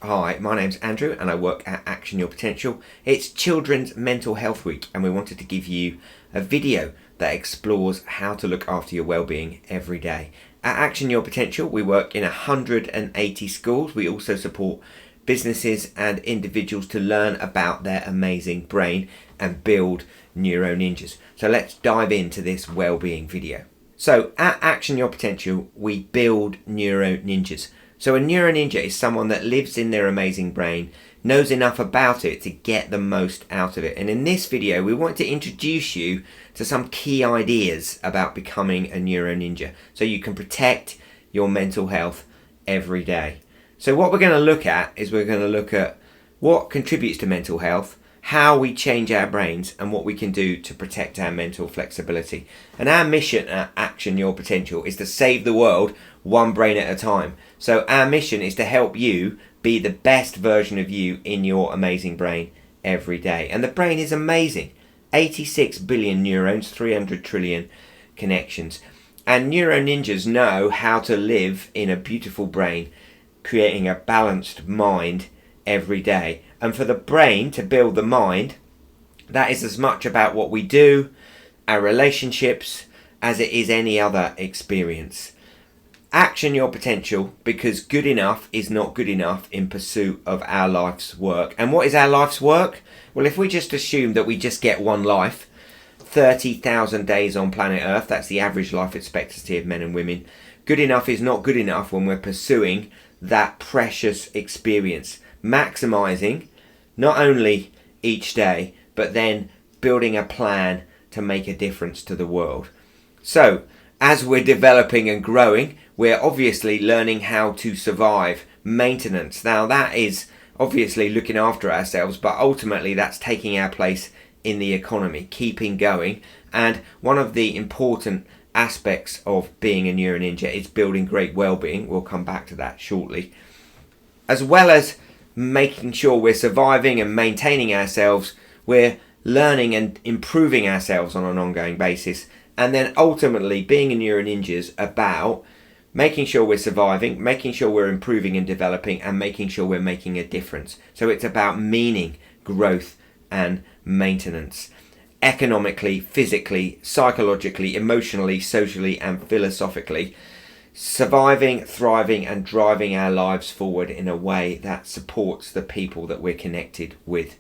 Hi, my name's Andrew and I work at Action Your Potential. It's Children's Mental Health Week and we wanted to give you a video that explores how to look after your well-being every day. At Action Your Potential, we work in 180 schools. We also support businesses and individuals to learn about their amazing brain and build neuro ninjas. So let's dive into this well-being video. So at Action Your Potential, we build neuro ninjas. So a neuro ninja is someone that lives in their amazing brain, knows enough about it to get the most out of it. And in this video, we want to introduce you to some key ideas about becoming a neuro ninja so you can protect your mental health every day. So what we're going to look at is we're going to look at what contributes to mental health, how we change our brains, and what we can do to protect our mental flexibility. And our mission at Action Your Potential is to save the world one brain at a time. So our mission is to help you be the best version of you in your amazing brain every day. And the brain is amazing. 86 billion neurons, 300 trillion connections. And neuro ninjas know how to live in a beautiful brain, creating a balanced mind every day. And for the brain to build the mind, that is as much about what we do, our relationships, as it is any other experience. Action your potential, because good enough is not good enough in pursuit of our life's work. And what is our life's work? Well, if we just assume that we just get one life, 30,000 days on planet Earth, that's the average life expectancy of men and women. Good enough is not good enough when we're pursuing that precious experience, maximizing not only each day, but then building a plan to make a difference to the world. So, as we're developing and growing, we're obviously learning how to survive, maintenance. Now that is obviously looking after ourselves, but ultimately that's taking our place in the economy, keeping going. And one of the important aspects of being a neuro ninja is building great well-being. We'll come back to that shortly. As well as making sure we're surviving and maintaining ourselves, we're learning and improving ourselves on an ongoing basis. And then ultimately being a neuro ninja is about making sure we're surviving, making sure we're improving and developing, and making sure we're making a difference. So it's about meaning, growth, and maintenance. Economically, physically, psychologically, emotionally, socially, and philosophically. Surviving, thriving, and driving our lives forward in a way that supports the people that we're connected with.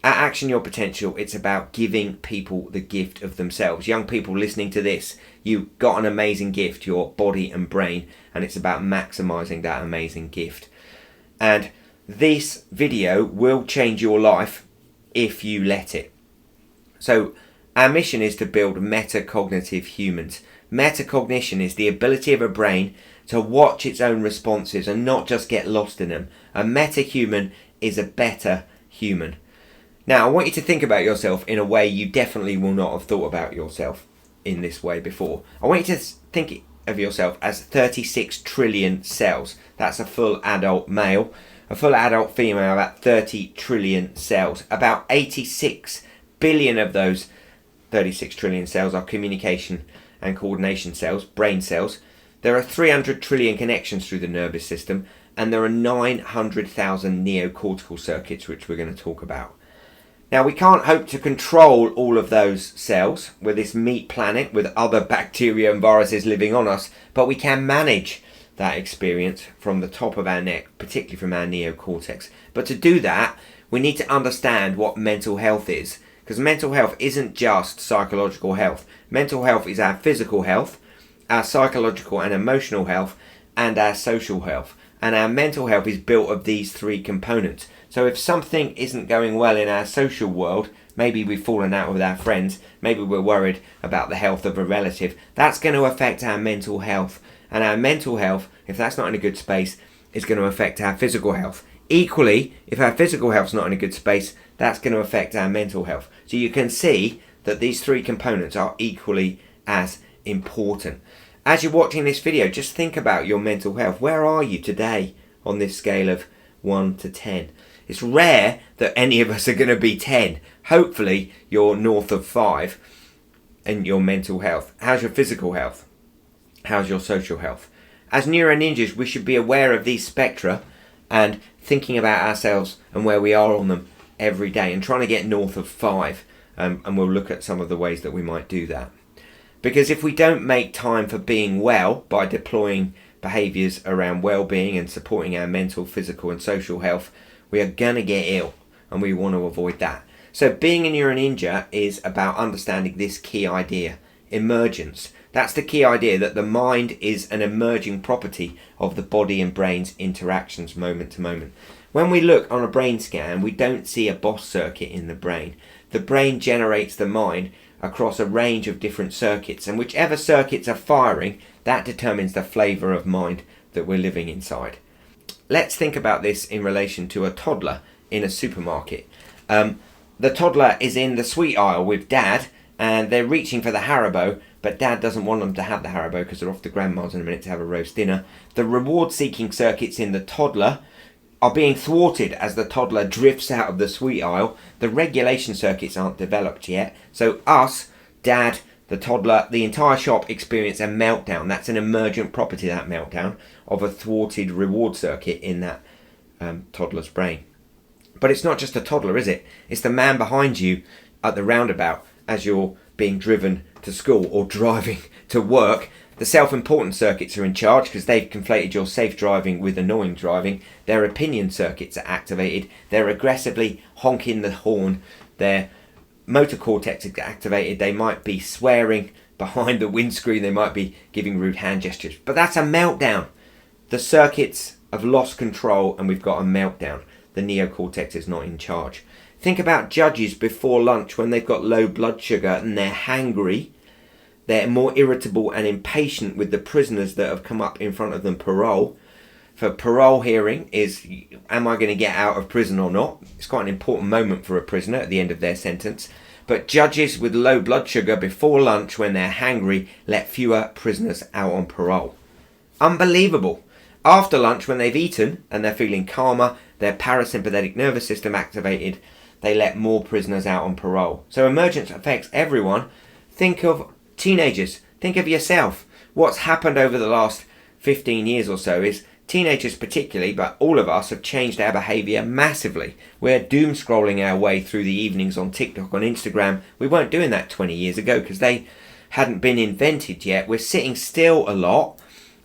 At Action Your Potential, it's about giving people the gift of themselves. Young people listening to this, you've got an amazing gift, your body and brain, and it's about maximizing that amazing gift. And this video will change your life if you let it. So our mission is to build metacognitive humans. Metacognition is the ability of a brain to watch its own responses and not just get lost in them. A meta-human is a better human. Now, I want you to think about yourself in a way you definitely will not have thought about yourself in this way before. I want you to think of yourself as 36 trillion cells. That's a full adult male. A full adult female, about 30 trillion cells. About 86 billion of those 36 trillion cells are communication and coordination cells, brain cells. There are 300 trillion connections through the nervous system, and there are 900,000 neocortical circuits, which we're going to talk about. Now, we can't hope to control all of those cells with this meat planet with other bacteria and viruses living on us, but we can manage that experience from the top of our neck, particularly from our neocortex. But to do that, we need to understand what mental health is, because mental health isn't just psychological health. Mental health is our physical health, our psychological and emotional health, and our social health. And our mental health is built of these three components. So if something isn't going well in our social world, maybe we've fallen out with our friends, maybe we're worried about the health of a relative, that's going to affect our mental health. And our mental health, if that's not in a good space, is going to affect our physical health. Equally, if our physical health's not in a good space, that's going to affect our mental health. So you can see that these three components are equally as important. As you're watching this video, just think about your mental health. Where are you today on this scale of 1 to 10? It's rare that any of us are going to be 10. Hopefully you're north of 5 in your mental health. How's your physical health? How's your social health? As neuro ninjas, we should be aware of these spectra and thinking about ourselves and where we are on them every day and trying to get north of 5. And we'll look at some of the ways that we might do that. Because if we don't make time for being well by deploying behaviours around well-being and supporting our mental, physical and social health, we are going to get ill, and we want to avoid that. So being a Neuroninja is about understanding this key idea, emergence. That's the key idea, that the mind is an emerging property of the body and brain's interactions moment to moment. When we look on a brain scan, we don't see a boss circuit in the brain. The brain generates the mind across a range of different circuits, and whichever circuits are firing, that determines the flavour of mind that we're living inside. Let's think about this in relation to a toddler in a supermarket. The toddler is in the sweet aisle with dad, and they're reaching for the Haribo, but dad doesn't want them to have the Haribo because they're off to grandma's in a minute to have a roast dinner. The reward-seeking circuits in the toddler are being thwarted as the toddler drifts out of the sweet aisle. The regulation circuits aren't developed yet. So us, dad, the toddler, the entire shop experience a meltdown. That's an emergent property, that meltdown, of a thwarted reward circuit in that toddler's brain. But it's not just a toddler, is it? It's the man behind you at the roundabout as you're being driven to school or driving to work. The self-importance circuits are in charge because they've conflated your safe driving with annoying driving. Their opinion circuits are activated. They're aggressively honking the horn. Their motor cortex is activated. They might be swearing behind the windscreen. They might be giving rude hand gestures. But that's a meltdown. The circuits have lost control and we've got a meltdown. The neocortex is not in charge. Think about judges before lunch when they've got low blood sugar and they're hangry. They're more irritable and impatient with the prisoners that have come up in front of them parole. For parole hearing is, am I going to get out of prison or not? It's quite an important moment for a prisoner at the end of their sentence. But judges with low blood sugar before lunch when they're hangry let fewer prisoners out on parole. Unbelievable. After lunch when they've eaten and they're feeling calmer, their parasympathetic nervous system activated, they let more prisoners out on parole. So emergence affects everyone. Think of teenagers. Think of yourself. What's happened over the last 15 years or so is teenagers particularly, but all of us have changed our behaviour massively. We're doom scrolling our way through the evenings on TikTok, on Instagram. We weren't doing that 20 years ago because they hadn't been invented yet. We're sitting still a lot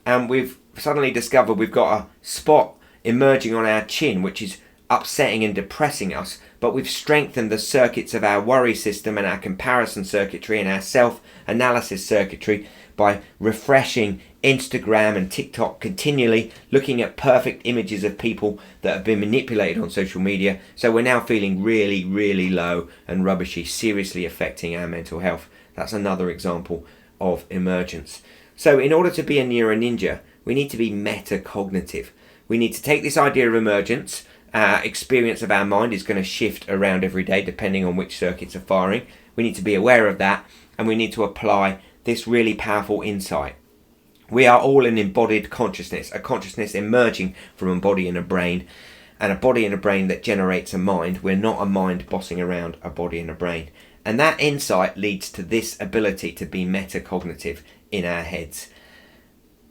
and we've suddenly discovered we've got a spot emerging on our chin which is upsetting and depressing us, but we've strengthened the circuits of our worry system and our comparison circuitry and our self-analysis circuitry by refreshing Instagram and TikTok continually, looking at perfect images of people that have been manipulated on social media. So we're now feeling really, really low and rubbishy, seriously affecting our mental health. That's another example of emergence. So in order to be a Neuroninja, we need to be metacognitive. We need to take this idea of emergence. Our experience of our mind is going to shift around every day depending on which circuits are firing. We need to be aware of that, and we need to apply this really powerful insight. We are all an embodied consciousness, a consciousness emerging from a body and a brain, and a body and a brain that generates a mind. We're not a mind bossing around a body and a brain. And that insight leads to this ability to be metacognitive in our heads.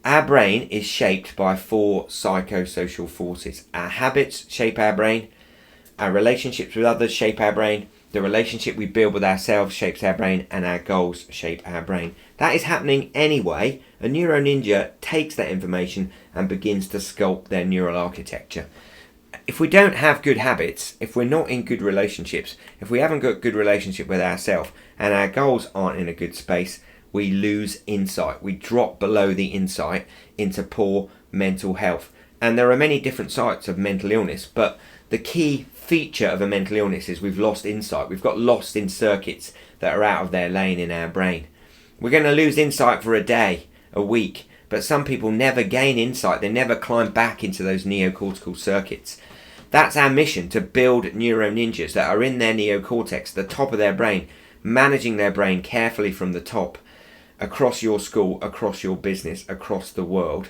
Our brain is shaped by 4 psychosocial forces. Our habits shape our brain, our relationships with others shape our brain, the relationship we build with ourselves shapes our brain, and our goals shape our brain. That is happening anyway. A Neuroninja takes that information and begins to sculpt their neural architecture. If we don't have good habits, if we're not in good relationships, if we haven't got good relationship with ourselves and our goals aren't in a good space, we lose insight. We drop below the insight into poor mental health. And there are many different sides of mental illness, but the key feature of a mental illness is we've lost insight. We've got lost in circuits that are out of their lane in our brain. We're going to lose insight for a day, a week, but some people never gain insight. They never climb back into those neocortical circuits. That's our mission, to build Neuroninjas that are in their neocortex, the top of their brain, managing their brain carefully from the top, across your school, across your business, across the world.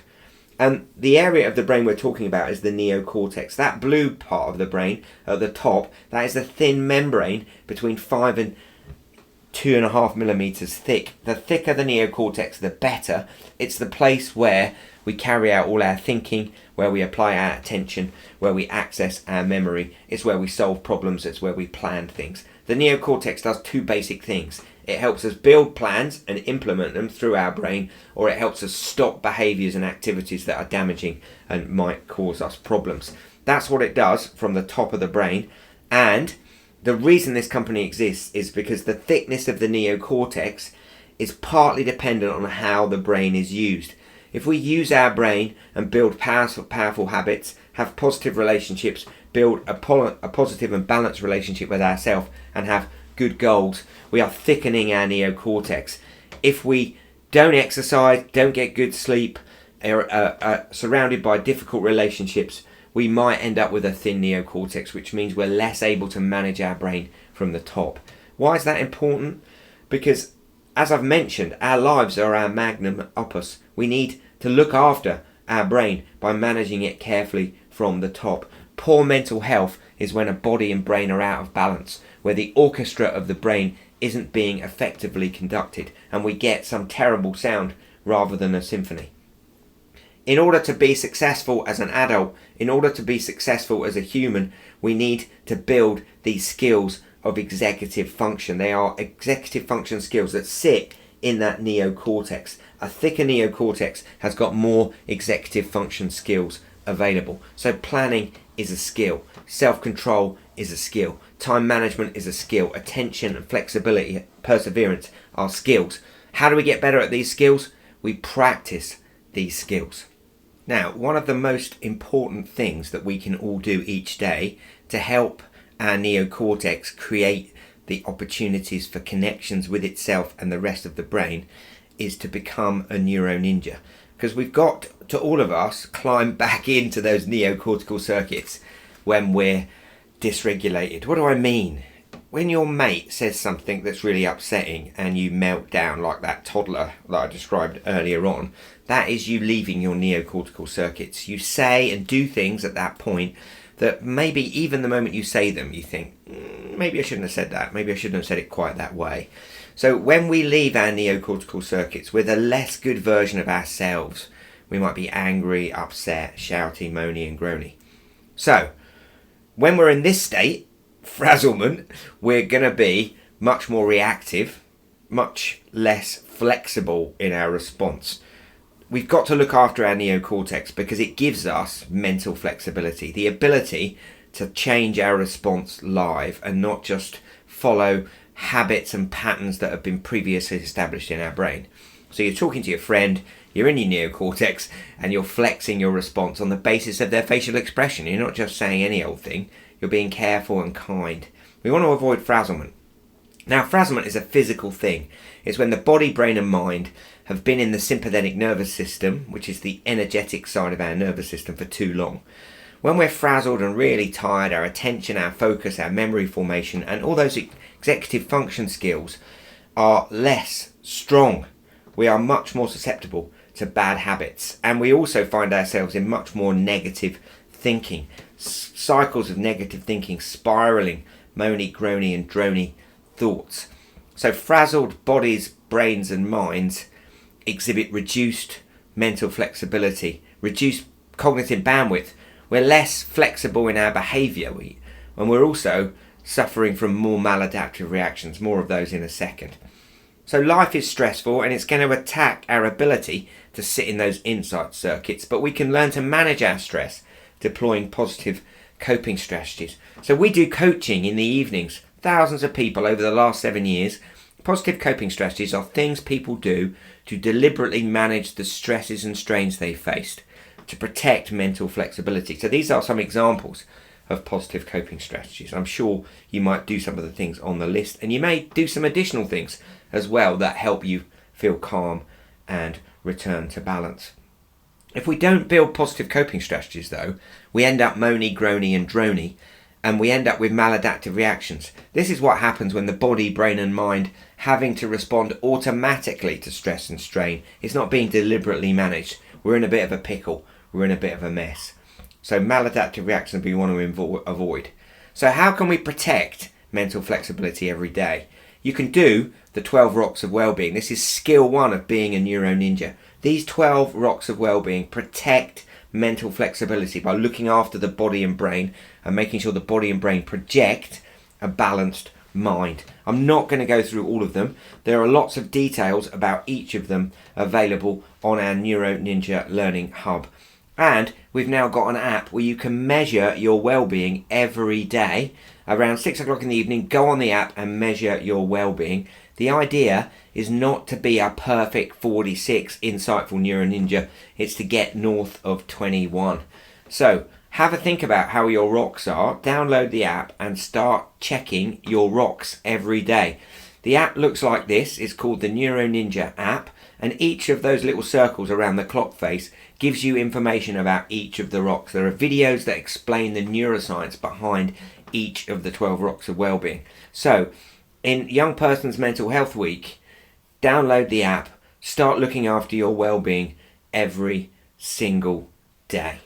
And the area of the brain we're talking about is the neocortex. That blue part of the brain at the top, that is the thin membrane between 5 and 2.5 millimeters thick. The thicker the neocortex, the better. It's the place where we carry out all our thinking, where we apply our attention, where we access our memory. It's where we solve problems. It's where we plan things. The neocortex does two basic things. It helps us build plans and implement them through our brain, or it helps us stop behaviours and activities that are damaging and might cause us problems. That's what it does from the top of the brain. And the reason this company exists is because the thickness of the neocortex is partly dependent on how the brain is used. If we use our brain and build powerful habits, have positive relationships, build a positive and balanced relationship with ourselves, and have good goals, we are thickening our neocortex. If we don't exercise, don't get good sleep, are surrounded by difficult relationships, we might end up with a thin neocortex, which means we're less able to manage our brain from the top. Why is that important? Because, as I've mentioned, our lives are our magnum opus. We need to look after our brain by managing it carefully from the top. Poor mental health is when a body and brain are out of balance, where the orchestra of the brain isn't being effectively conducted, and we get some terrible sound rather than a symphony. In order to be successful as an adult, in order to be successful as a human, we need to build these skills of executive function. They are executive function skills that sit in that neocortex. A thicker neocortex has got more executive function skills available. So planning is a skill. Self-control is a skill. Time management is a skill. Attention and flexibility, perseverance are skills. How do we get better at these skills? We practice these skills. Now, one of the most important things that we can all do each day to help our neocortex create the opportunities for connections with itself and the rest of the brain is to become a neuro ninja. Because we've got to, all of us, climb back into those neocortical circuits when we're dysregulated. What do I mean? When your mate says something that's really upsetting and you melt down like that toddler that I described earlier on, that is you leaving your neocortical circuits. You say and do things at that point that maybe even the moment you say them, you think, maybe I shouldn't have said that. Maybe I shouldn't have said it quite that way. So when we leave our neocortical circuits with a less good version of ourselves, we might be angry, upset, shouty, moany and groany. So when we're in this state, frazzlement, we're going to be much more reactive, much less flexible in our response. We've got to look after our neocortex because it gives us mental flexibility, the ability to change our response live and not just follow habits and patterns that have been previously established in our brain. So you're talking to your friend, you're in your neocortex, and you're flexing your response on the basis of their facial expression. You're not just saying any old thing, you're being careful and kind. We want to avoid frazzlement. Now, frazzlement is a physical thing. It's when the body, brain and mind have been in the sympathetic nervous system, which is the energetic side of our nervous system, for too long. When we're frazzled and really tired, our attention, our focus, our memory formation, and all those executive function skills are less strong. We are much more susceptible to bad habits, and we also find ourselves in much more negative thinking, cycles of negative thinking, spiraling, moany, groany and drony thoughts. So frazzled bodies, brains and minds exhibit reduced mental flexibility, reduced cognitive bandwidth. We're less flexible in our behaviour, and we're also suffering from more maladaptive reactions, more of those in a second. So life is stressful and it's going to attack our ability to sit in those insight circuits, but we can learn to manage our stress deploying positive coping strategies. So we do coaching in the evenings, thousands of people over the last 7 years. Positive coping strategies are things people do to deliberately manage the stresses and strains they faced to protect mental flexibility. So these are some examples of positive coping strategies. I'm sure you might do some of the things on the list, and you may do some additional things as well that help you feel calm and return to balance. If we don't build positive coping strategies though, we end up moany, groany and drony, and we end up with maladaptive reactions. This is what happens when the body, brain and mind having to respond automatically to stress and strain. It's not being deliberately managed. We're in a bit of a pickle. We're in a bit of a mess. So maladaptive reactions we want to avoid. So how can we protect mental flexibility every day? you can do the 12 rocks of well-being. This is skill 1 of being a neuro ninja. These 12 rocks of well-being protect mental flexibility by looking after the body and brain and making sure the body and brain project a balanced mind. I'm not going to go through all of them. There are lots of details about each of them available on our Neuro Ninja Learning Hub. And we've now got an app where you can measure your well-being every day. Around 6 o'clock in the evening, go on the app and measure your well-being. The idea is not to be a perfect 46 insightful Neuro Ninja. It's to get north of 21. So have a think about how your rocks are. Download the app and start checking your rocks every day. The app looks like this. It's called the Neuro Ninja app. And each of those little circles around the clock face gives you information about each of the rocks. There are videos that explain the neuroscience behind each of the 12 rocks of well-being. So, in Young Person's Mental Health Week, download the app, start looking after your well-being every single day.